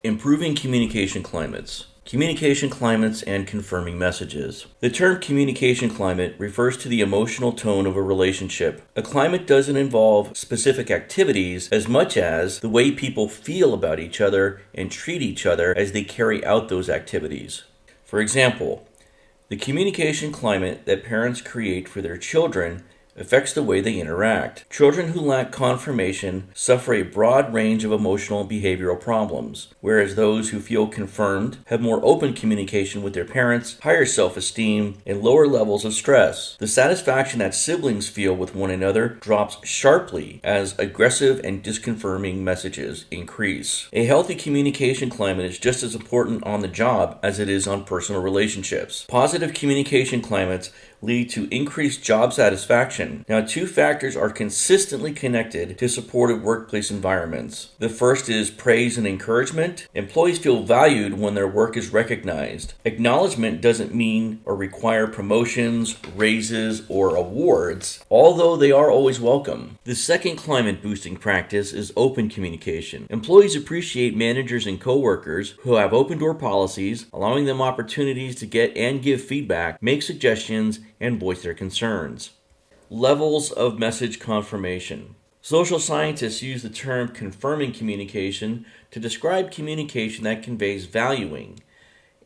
Improving communication climates. Communication climates and confirming messages. The term communication climate refers to the emotional tone of a relationship. A climate doesn't involve specific activities as much as the way people feel about each other and treat each other as they carry out those activities. For example, the communication climate that parents create for their children affects the way they interact. Children who lack confirmation suffer a broad range of emotional and behavioral problems, whereas those who feel confirmed have more open communication with their parents, higher self-esteem, and lower levels of stress. The satisfaction that siblings feel with one another drops sharply as aggressive and disconfirming messages increase. A healthy communication climate is just as important on the job as it is on personal relationships. Positive communication climates lead to increased job satisfaction. Now, two factors are consistently connected to supportive workplace environments. The first is praise and encouragement. Employees feel valued when their work is recognized. Acknowledgement doesn't mean or require promotions, raises, or awards, although they are always welcome. The second climate boosting practice is open communication. Employees appreciate managers and coworkers who have open door policies, allowing them opportunities to get and give feedback, make suggestions, and voice their concerns. Levels of message confirmation. Social scientists use the term confirming communication to describe communication that conveys valuing,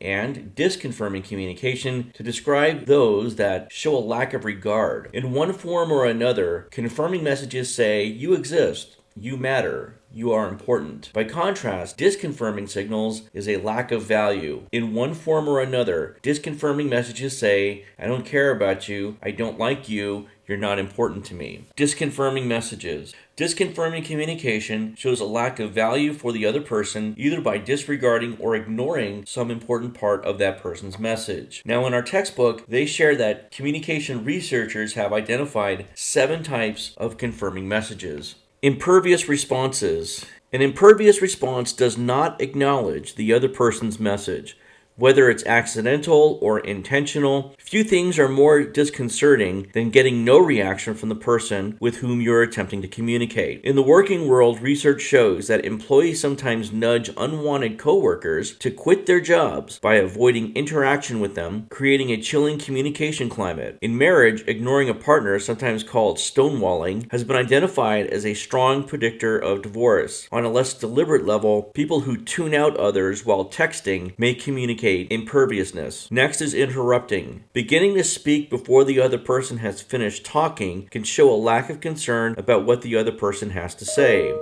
and disconfirming communication to describe those that show a lack of regard. In one form or another, confirming messages say, "You exist, you matter, you are important." By contrast, disconfirming signals is a lack of value. In one form or another, disconfirming messages say, "I don't care about you, I don't like you, you're not important to me." Disconfirming messages. Disconfirming communication shows a lack of value for the other person, either by disregarding or ignoring some important part of that person's message. Now, in our textbook, they share that communication researchers have identified 7 types of confirming messages. Impervious responses. An impervious response does not acknowledge the other person's message, whether it's accidental or intentional. Few things are more disconcerting than getting no reaction from the person with whom you're attempting to communicate. In the working world, research shows that employees sometimes nudge unwanted coworkers to quit their jobs by avoiding interaction with them, creating a chilling communication climate. In marriage, ignoring a partner, sometimes called stonewalling, has been identified as a strong predictor of divorce. On a less deliberate level, people who tune out others while texting may communicate imperviousness. Next is interrupting. Beginning to speak before the other person has finished talking can show a lack of concern about what the other person has to say.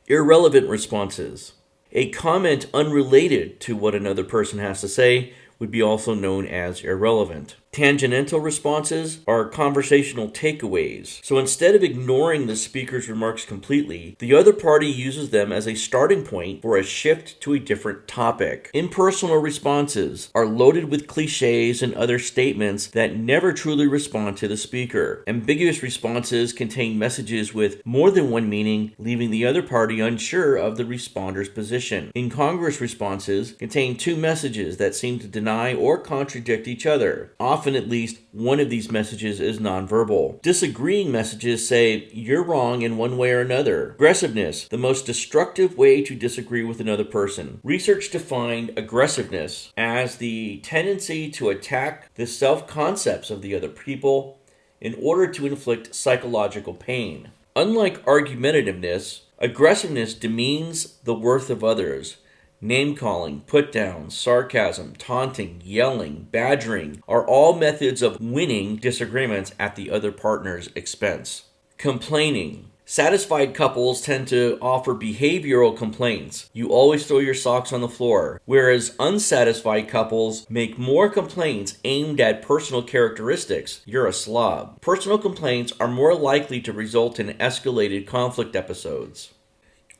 Irrelevant responses. A comment unrelated to what another person has to say would be also known as irrelevant. Tangential responses are conversational takeaways. So instead of ignoring the speaker's remarks completely, the other party uses them as a starting point for a shift to a different topic. Impersonal responses are loaded with cliches and other statements that never truly respond to the speaker. Ambiguous responses contain messages with more than one meaning, leaving the other party unsure of the responder's position. Incongruous responses contain 2 messages that seem to deny or contradict each other. Often at least one of these messages is nonverbal. Disagreeing messages say you're wrong in one way or another. Aggressiveness, the most destructive way to disagree with another person. Research defined aggressiveness as the tendency to attack the self-concepts of the other people in order to inflict psychological pain. Unlike argumentativeness, aggressiveness demeans the worth of others. Name-calling, put-down, sarcasm, taunting, yelling, badgering are all methods of winning disagreements at the other partner's expense. Complaining. Satisfied couples tend to offer behavioral complaints. You always throw your socks on the floor. Whereas unsatisfied couples make more complaints aimed at personal characteristics. You're a slob. Personal complaints are more likely to result in escalated conflict episodes.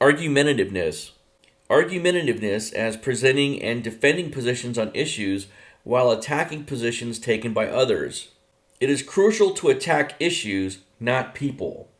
Argumentativeness. Argumentativeness as presenting and defending positions on issues while attacking positions taken by others. It is crucial to attack issues, not people.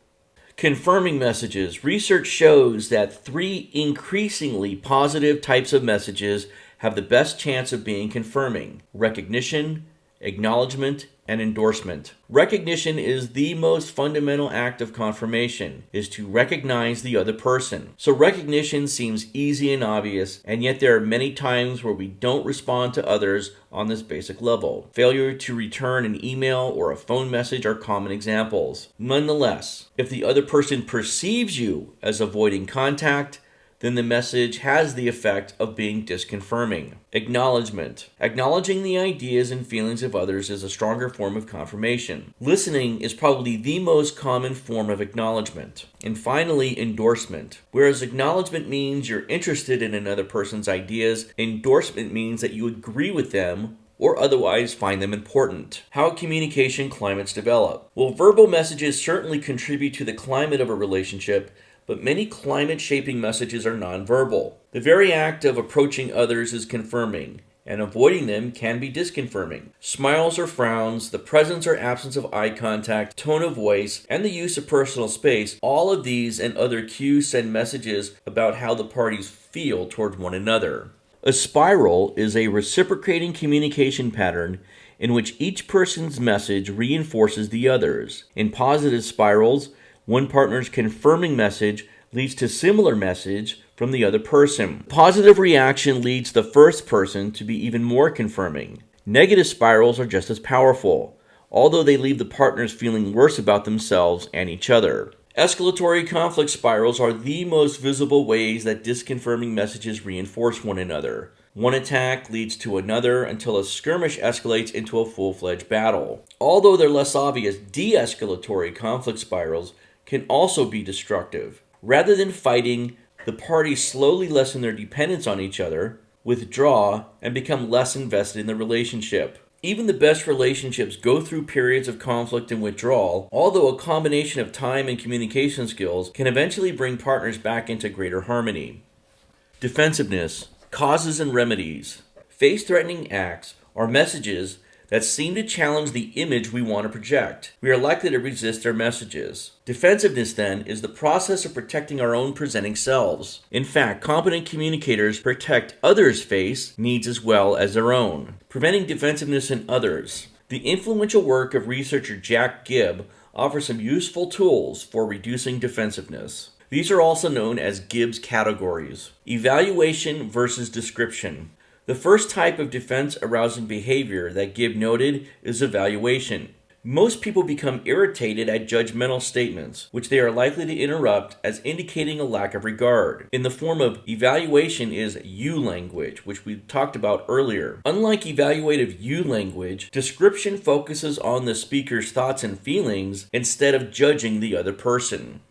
Confirming messages. Research shows that 3 increasingly positive types of messages have the best chance of being confirming: recognition, acknowledgement, and endorsement. Recognition is the most fundamental act of confirmation, is to recognize the other person. So recognition seems easy and obvious, and yet there are many times where we don't respond to others on this basic level. Failure to return an email or a phone message are common examples. Nonetheless, if the other person perceives you as avoiding contact, then the message has the effect of being disconfirming. Acknowledgement. Acknowledging the ideas and feelings of others is a stronger form of confirmation. Listening is probably the most common form of acknowledgement. And finally, endorsement. Whereas acknowledgement means you're interested in another person's ideas, endorsement means that you agree with them or otherwise find them important. How communication climates develop. Well, verbal messages certainly contribute to the climate of a relationship, but many climate-shaping messages are nonverbal. The very act of approaching others is confirming, and avoiding them can be disconfirming. Smiles or frowns, the presence or absence of eye contact, tone of voice, and the use of personal space, all of these and other cues send messages about how the parties feel towards one another. A spiral is a reciprocating communication pattern in which each person's message reinforces the others. In positive spirals, one partner's confirming message leads to similar message from the other person. Positive reaction leads the first person to be even more confirming. Negative spirals are just as powerful, although they leave the partners feeling worse about themselves and each other. Escalatory conflict spirals are the most visible ways that disconfirming messages reinforce one another. One attack leads to another until a skirmish escalates into a full-fledged battle. Although they're less obvious, de-escalatory conflict spirals can also be destructive. Rather than fighting, the parties slowly lessen their dependence on each other, withdraw, and become less invested in the relationship. Even the best relationships go through periods of conflict and withdrawal, although a combination of time and communication skills can eventually bring partners back into greater harmony. Defensiveness, causes and remedies. Face-threatening acts are messages that seem to challenge the image we want to project. We are likely to resist their messages. Defensiveness, then, is the process of protecting our own presenting selves. In fact, competent communicators protect others' face needs as well as their own. Preventing defensiveness in others. The influential work of researcher Jack Gibb offers some useful tools for reducing defensiveness. These are also known as Gibb's categories. Evaluation versus description. The first type of defense-arousing behavior that Gibb noted is evaluation. Most people become irritated at judgmental statements, which they are likely to interrupt as indicating a lack of regard. In the form of evaluation is you language, which we talked about earlier. Unlike evaluative you language, description focuses on the speaker's thoughts and feelings instead of judging the other person.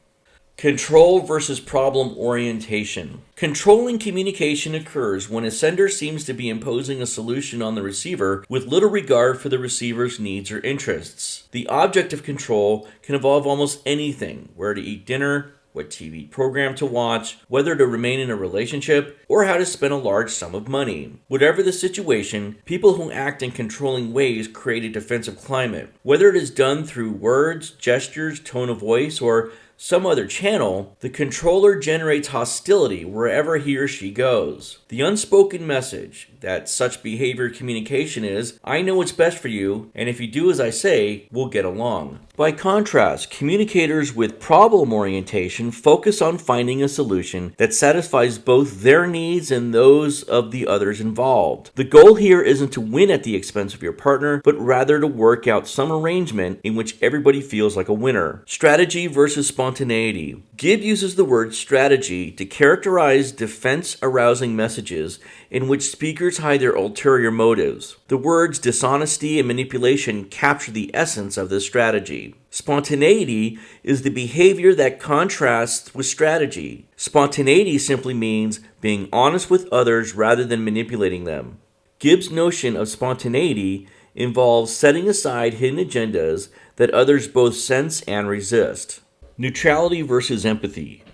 Control versus problem orientation. Controlling communication occurs when a sender seems to be imposing a solution on the receiver with little regard for the receiver's needs or interests. The object of control can involve almost anything: where to eat dinner, what TV program to watch, whether to remain in a relationship, or how to spend a large sum of money. Whatever the situation, people who act in controlling ways create a defensive climate. Whether it is done through words, gestures, tone of voice, or some other channel, the controller generates hostility wherever he or she goes. The unspoken message that such behavior communication is, I know what's best for you, and if you do as I say, we'll get along. By contrast, communicators with problem orientation focus on finding a solution that satisfies both their needs and those of the others involved. The goal here isn't to win at the expense of your partner, but rather to work out some arrangement in which everybody feels like a winner. Strategy versus spontaneity. Gibb uses the word strategy to characterize defense-arousing messages in which speakers hide their ulterior motives. The words dishonesty and manipulation capture the essence of this strategy. Spontaneity is the behavior that contrasts with strategy. Spontaneity simply means being honest with others rather than manipulating them. Gibb's notion of spontaneity involves setting aside hidden agendas that others both sense and resist. Neutrality versus empathy.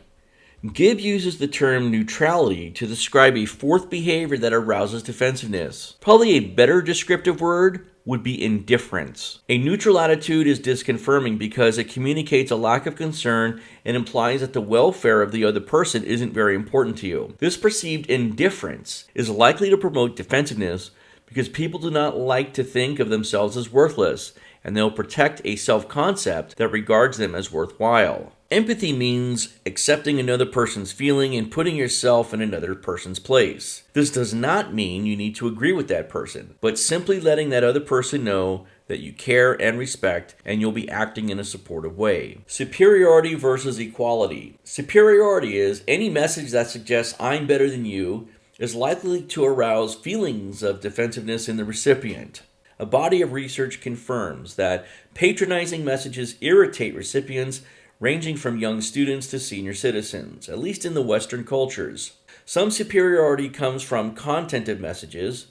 Gibb uses the term neutrality to describe a fourth behavior that arouses defensiveness. Probably a better descriptive word would be indifference. A neutral attitude is disconfirming because it communicates a lack of concern and implies that the welfare of the other person isn't very important to you. This perceived indifference is likely to promote defensiveness because people do not like to think of themselves as worthless, and they'll protect a self-concept that regards them as worthwhile. Empathy means accepting another person's feeling and putting yourself in another person's place. This does not mean you need to agree with that person, but simply letting that other person know that you care and respect, and you'll be acting in a supportive way. Superiority versus equality. Superiority is any message that suggests I'm better than you is likely to arouse feelings of defensiveness in the recipient. A body of research confirms that patronizing messages irritate recipients ranging from young students to senior citizens, at least in the Western cultures. Some superiority comes from content of messages.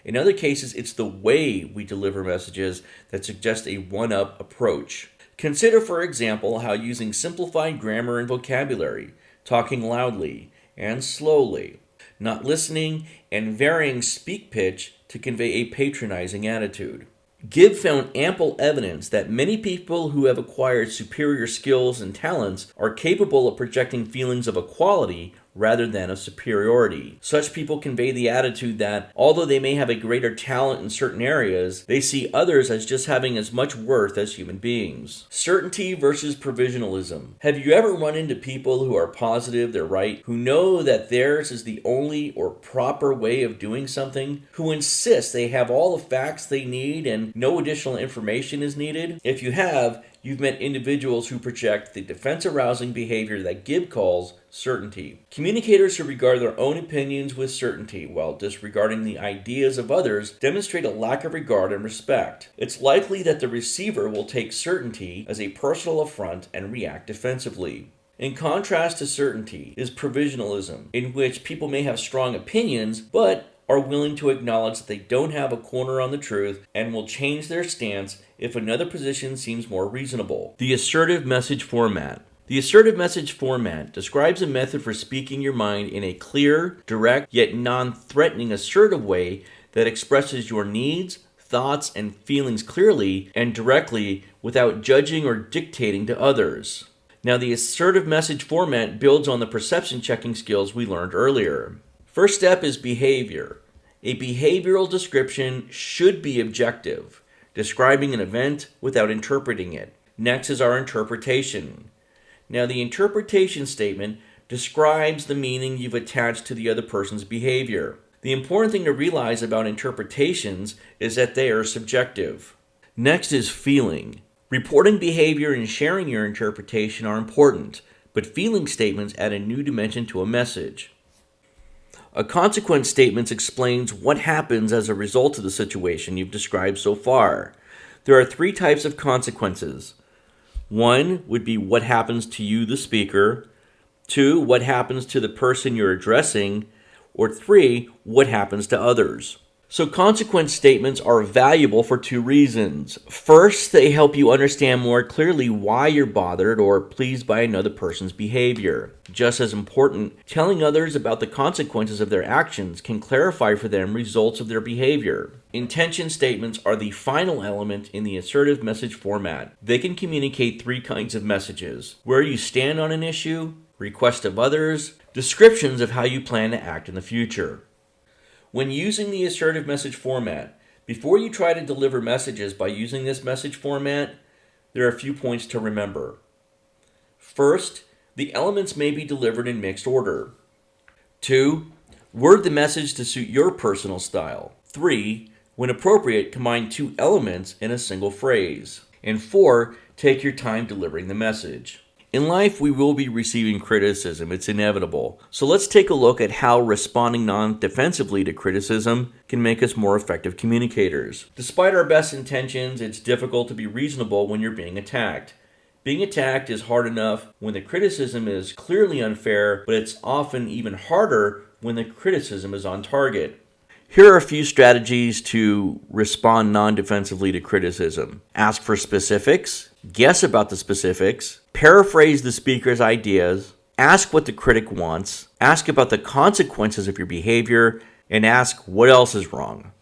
In other cases, it's the way we deliver messages that suggest a one-up approach. Consider, for example, how using simplified grammar and vocabulary, talking loudly and slowly, not listening, and varying speak pitch to convey a patronizing attitude. Gibb found ample evidence that many people who have acquired superior skills and talents are capable of projecting feelings of equality rather than of superiority. Such people convey the attitude that, although they may have a greater talent in certain areas, they see others as just having as much worth as human beings. Certainty versus provisionalism. Have you ever run into people who are positive they're right, who know that theirs is the only or proper way of doing something, who insist they have all the facts they need and no additional information is needed? If you have, you've met individuals who project the defense-arousing behavior that Gibb calls certainty. Communicators who regard their own opinions with certainty while disregarding the ideas of others demonstrate a lack of regard and respect. It's likely that the receiver will take certainty as a personal affront and react defensively. In contrast to certainty is provisionalism, in which people may have strong opinions but are willing to acknowledge that they don't have a corner on the truth and will change their stance if another position seems more reasonable. The assertive message format. The assertive message format describes a method for speaking your mind in a clear, direct, yet non-threatening assertive way that expresses your needs, thoughts, and feelings clearly and directly without judging or dictating to others. Now, the assertive message format builds on the perception checking skills we learned earlier. First step is behavior. A behavioral description should be objective, describing an event without interpreting it. Next is our interpretation. Now, the interpretation statement describes the meaning you've attached to the other person's behavior. The important thing to realize about interpretations is that they are subjective. Next is feeling. Reporting behavior and sharing your interpretation are important, but feeling statements add a new dimension to a message. A consequence statement explains what happens as a result of the situation you've described so far. There are 3 types of consequences. 1 would be what happens to you, the speaker. 2, what happens to the person you're addressing. Or 3, what happens to others. So consequence statements are valuable for 2 reasons. First, they help you understand more clearly why you're bothered or pleased by another person's behavior. Just as important, telling others about the consequences of their actions can clarify for them results of their behavior. Intention statements are the final element in the assertive message format. They can communicate 3 kinds of messages: where you stand on an issue, request of others, descriptions of how you plan to act in the future. When using the assertive message format, before you try to deliver messages by using this message format, there are a few points to remember. First, the elements may be delivered in mixed order. 2, word the message to suit your personal style. 3, when appropriate, combine 2 elements in a single phrase. And 4, take your time delivering the message. In life, we will be receiving criticism. It's inevitable. So let's take a look at how responding non-defensively to criticism can make us more effective communicators. Despite our best intentions, it's difficult to be reasonable when you're being attacked. Being attacked is hard enough when the criticism is clearly unfair, but it's often even harder when the criticism is on target. Here are a few strategies to respond non-defensively to criticism. Ask for specifics, guess about the specifics, paraphrase the speaker's ideas, ask what the critic wants, ask about the consequences of your behavior, and ask what else is wrong.